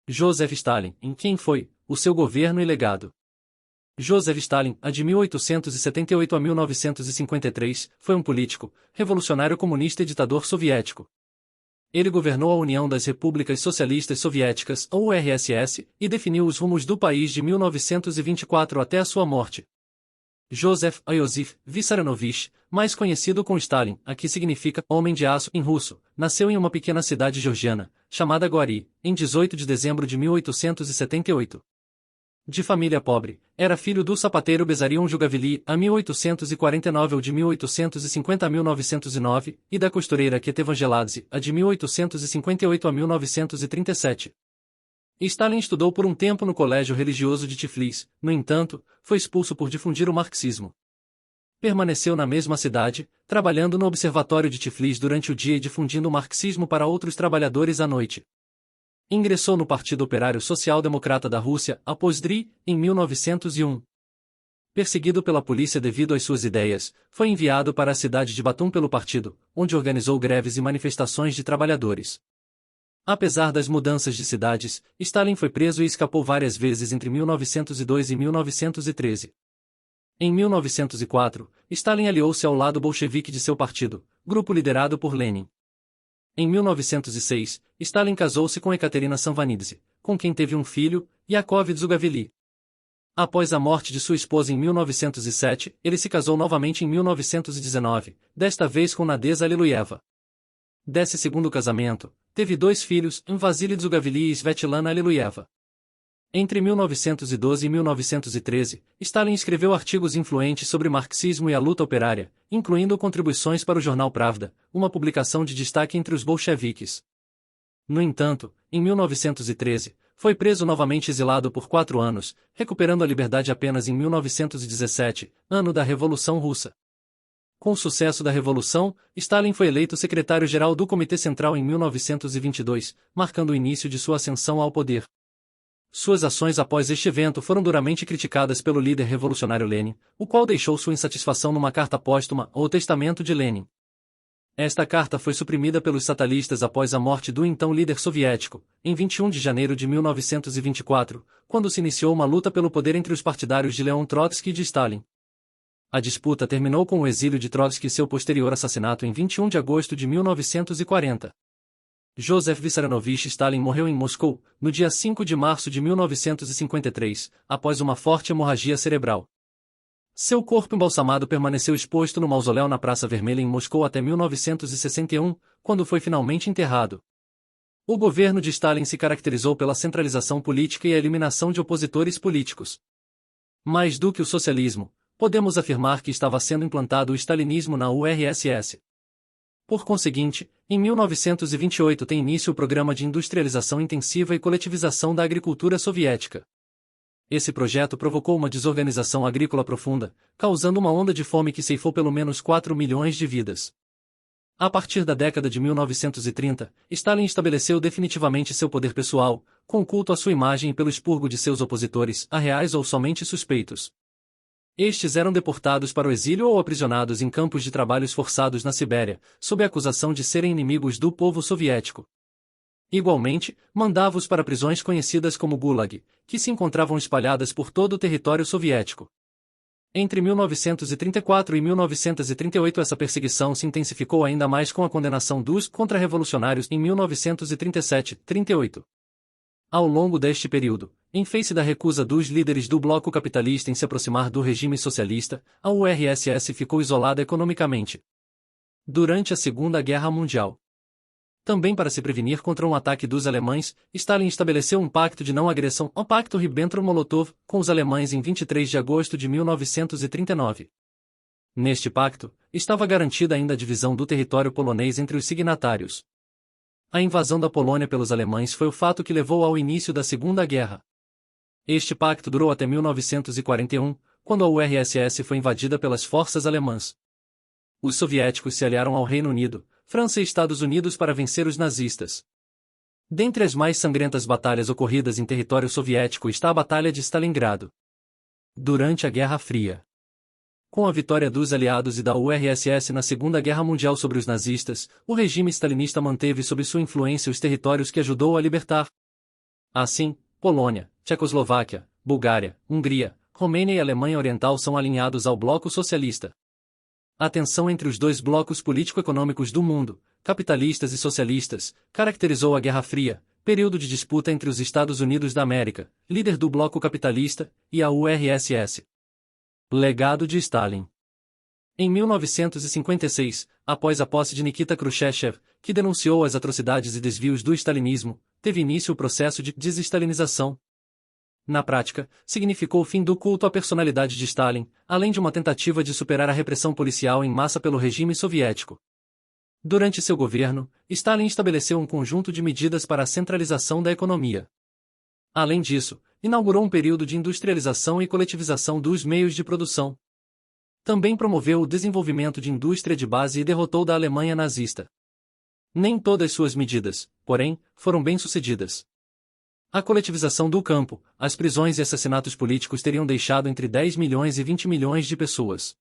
Joseph Stalin, em quem foi, o seu governo e legado. Joseph Stalin, de 1878 a 1953, foi um político, revolucionário comunista e ditador soviético. Ele governou a União das Repúblicas Socialistas Soviéticas, ou URSS, e definiu os rumos do país de 1924 até a sua morte. Joseph Iosif Vissarionovich, mais conhecido como Stalin, que significa Homem de Aço em russo, nasceu em uma pequena cidade georgiana, chamada Gori, em 18 de dezembro de 1878. De família pobre, era filho do sapateiro Besarion Jugavili, a 1849 ou de 1850 a 1909, e da costureira Kete Evangeladze, a de 1858 a 1937. Stalin estudou por um tempo no colégio religioso de Tiflis, no entanto, foi expulso por difundir o marxismo. Permaneceu na mesma cidade, trabalhando no observatório de Tiflis durante o dia e difundindo o marxismo para outros trabalhadores à noite. Ingressou no Partido Operário Social-Democrata da Rússia, após DRI, em 1901. Perseguido pela polícia devido às suas ideias, foi enviado para a cidade de Batum pelo partido, onde organizou greves e manifestações de trabalhadores. Apesar das mudanças de cidades, Stalin foi preso e escapou várias vezes entre 1902 e 1913. Em 1904, Stalin aliou-se ao lado bolchevique de seu partido, grupo liderado por Lenin. Em 1906, Stalin casou-se com Ekaterina Samvanidze, com quem teve um filho, Yakov Dzugaveli. Após a morte de sua esposa em 1907, ele se casou novamente em 1919, desta vez com Nadeza Aleluieva. Desse segundo casamento, teve dois filhos, Vasily Dzugaveli e Svetlana Aleluieva. Entre 1912 e 1913, Stalin escreveu artigos influentes sobre marxismo e a luta operária, incluindo contribuições para o jornal Pravda, uma publicação de destaque entre os bolcheviques. No entanto, em 1913, foi preso novamente e exilado por 4 anos, recuperando a liberdade apenas em 1917, ano da Revolução Russa. Com o sucesso da Revolução, Stalin foi eleito secretário-geral do Comitê Central em 1922, marcando o início de sua ascensão ao poder. Suas ações após este evento foram duramente criticadas pelo líder revolucionário Lenin, o qual deixou sua insatisfação numa carta póstuma, ou Testamento de Lenin. Esta carta foi suprimida pelos stalinistas após a morte do então líder soviético, em 21 de janeiro de 1924, quando se iniciou uma luta pelo poder entre os partidários de Leon Trotsky e de Stalin. A disputa terminou com o exílio de Trotsky e seu posterior assassinato em 21 de agosto de 1940. Joseph Vissarionovich Stalin morreu em Moscou, no dia 5 de março de 1953, após uma forte hemorragia cerebral. Seu corpo embalsamado permaneceu exposto no mausoléu na Praça Vermelha em Moscou até 1961, quando foi finalmente enterrado. O governo de Stalin se caracterizou pela centralização política e a eliminação de opositores políticos. Mais do que o socialismo, podemos afirmar que estava sendo implantado o stalinismo na URSS. Por conseguinte, em 1928 tem início o programa de industrialização intensiva e coletivização da agricultura soviética. Esse projeto provocou uma desorganização agrícola profunda, causando uma onda de fome que ceifou pelo menos 4 milhões de vidas. A partir da década de 1930, Stalin estabeleceu definitivamente seu poder pessoal, com culto à sua imagem e pelo expurgo de seus opositores, reais ou somente suspeitos. Estes eram deportados para o exílio ou aprisionados em campos de trabalhos forçados na Sibéria, sob a acusação de serem inimigos do povo soviético. Igualmente, mandava-os para prisões conhecidas como Gulag, que se encontravam espalhadas por todo o território soviético. Entre 1934 e 1938 essa perseguição se intensificou ainda mais com a condenação dos contra-revolucionários em 1937-38. Ao longo deste período, em face da recusa dos líderes do bloco capitalista em se aproximar do regime socialista, a URSS ficou isolada economicamente. Durante a Segunda Guerra Mundial. Também para se prevenir contra um ataque dos alemães, Stalin estabeleceu um pacto de não agressão, o Pacto Ribbentrop-Molotov, com os alemães em 23 de agosto de 1939. Neste pacto, estava garantida ainda a divisão do território polonês entre os signatários. A invasão da Polônia pelos alemães foi o fato que levou ao início da Segunda Guerra. Este pacto durou até 1941, quando a URSS foi invadida pelas forças alemãs. Os soviéticos se aliaram ao Reino Unido, França e Estados Unidos para vencer os nazistas. Dentre as mais sangrentas batalhas ocorridas em território soviético está a Batalha de Stalingrado. Durante a Guerra Fria. Com a vitória dos aliados e da URSS na Segunda Guerra Mundial sobre os nazistas, o regime stalinista manteve sob sua influência os territórios que ajudou a libertar. Assim, Polônia, Tchecoslováquia, Bulgária, Hungria, Romênia e Alemanha Oriental são alinhados ao bloco socialista. A tensão entre os dois blocos político-econômicos do mundo, capitalistas e socialistas, caracterizou a Guerra Fria, período de disputa entre os Estados Unidos da América, líder do bloco capitalista, e a URSS. Legado de Stalin. Em 1956, após a posse de Nikita Khrushchev, que denunciou as atrocidades e desvios do stalinismo, teve início o processo de desestalinização. Na prática, significou o fim do culto à personalidade de Stalin, além de uma tentativa de superar a repressão policial em massa pelo regime soviético. Durante seu governo, Stalin estabeleceu um conjunto de medidas para a centralização da economia. Além disso, inaugurou um período de industrialização e coletivização dos meios de produção. Também promoveu o desenvolvimento de indústria de base e derrotou da Alemanha nazista. Nem todas suas medidas, porém, foram bem-sucedidas. A coletivização do campo, as prisões e assassinatos políticos teriam deixado entre 10 milhões e 20 milhões de pessoas